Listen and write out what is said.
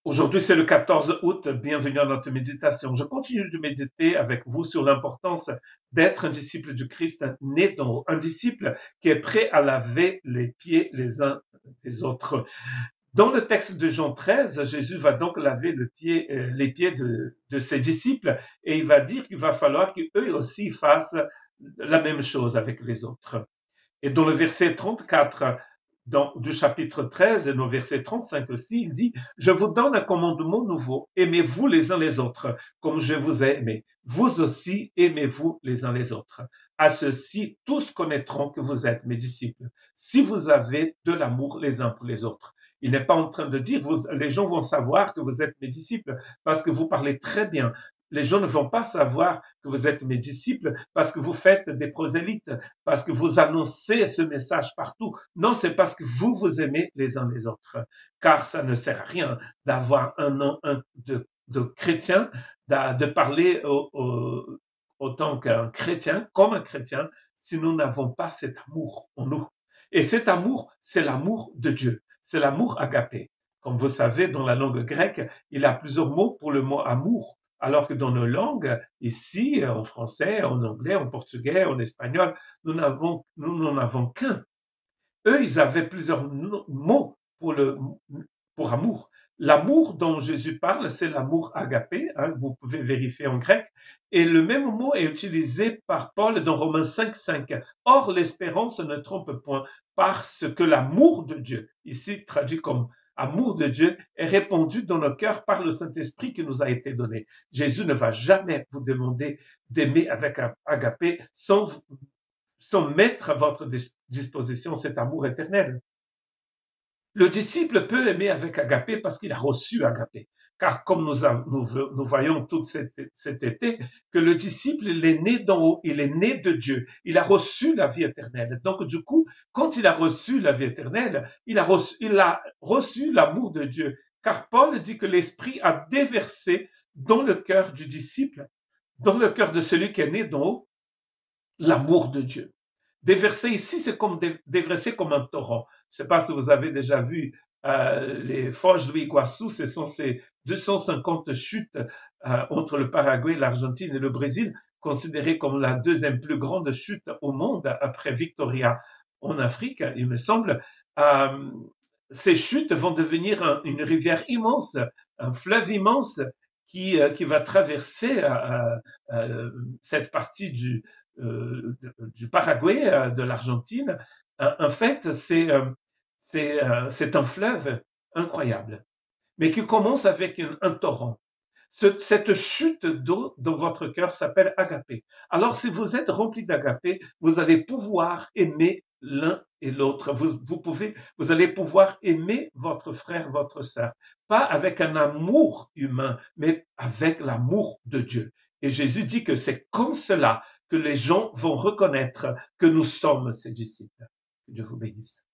Aujourd'hui, c'est le 14 août. Bienvenue à notre méditation. Je continue de méditer avec vous sur l'importance d'être un disciple du Christ, né d'en haut, un disciple qui est prêt à laver les pieds les uns des autres. Dans le texte de Jean 13, Jésus va donc laver les pieds de ses disciples et il va dire qu'il va falloir qu'eux aussi fassent la même chose avec les autres. Et dans le verset 34 du chapitre 13 et dans le verset 35 aussi, il dit, je vous donne un commandement nouveau, aimez-vous les uns les autres, comme je vous ai aimé. Vous aussi, aimez-vous les uns les autres. À ceci, tous connaîtront que vous êtes mes disciples, si vous avez de l'amour les uns pour les autres. Il n'est pas en train de dire, les gens vont savoir que vous êtes mes disciples parce que vous parlez très bien. Les gens ne vont pas savoir que vous êtes mes disciples parce que vous faites des prosélytes, parce que vous annoncez ce message partout. Non, c'est parce que vous vous aimez les uns les autres. Car ça ne sert à rien d'avoir un nom de chrétien, de parler autant qu'un chrétien, comme un chrétien, si nous n'avons pas cet amour en nous. Et cet amour, c'est l'amour de Dieu. C'est l'amour agapé. Comme vous savez, dans la langue grecque, il y a plusieurs mots pour le mot amour. Alors que dans nos langues, ici, en français, en anglais, en portugais, en espagnol, nous n'en avons qu'un. Eux, ils avaient plusieurs mots pour amour. L'amour dont Jésus parle, c'est l'amour agapé, hein, vous pouvez vérifier en grec, et le même mot est utilisé par Paul dans Romains 5:5. Or, l'espérance ne trompe point, parce que l'amour de Dieu, ici traduit comme amour de Dieu, est répandu dans nos cœurs par le Saint-Esprit qui nous a été donné. Jésus ne va jamais vous demander d'aimer avec agapé sans mettre à votre disposition cet amour éternel. Le disciple peut aimer avec agapé parce qu'il a reçu agapé. Car comme nous voyons tout cet été, que le disciple, il est né d'en haut, il est né de Dieu, il a reçu la vie éternelle. Donc du coup, quand il a reçu la vie éternelle, il a reçu l'amour de Dieu. Car Paul dit que l'Esprit a déversé dans le cœur du disciple, dans le cœur de celui qui est né d'en haut, l'amour de Dieu. Déverser ici, c'est comme déverser comme un torrent. Je ne sais pas si vous avez déjà vu les Foz do Iguaçu, ce sont ces 250 chutes entre le Paraguay, l'Argentine et le Brésil, considérées comme la deuxième plus grande chute au monde après Victoria en Afrique, il me semble. Ces chutes vont devenir une rivière immense, un fleuve immense qui va traverser cette partie du Paraguay, de l'Argentine. En fait, c'est un fleuve incroyable, mais qui commence avec un torrent. Cette chute d'eau dans votre cœur s'appelle agapé. Alors, si vous êtes rempli d'agapé, vous allez pouvoir aimer l'un et l'autre. Vous allez pouvoir aimer votre frère, votre sœur, pas avec un amour humain, mais avec l'amour de Dieu. Et Jésus dit que c'est comme cela que les gens vont reconnaître que nous sommes ses disciples. Que Dieu vous bénisse.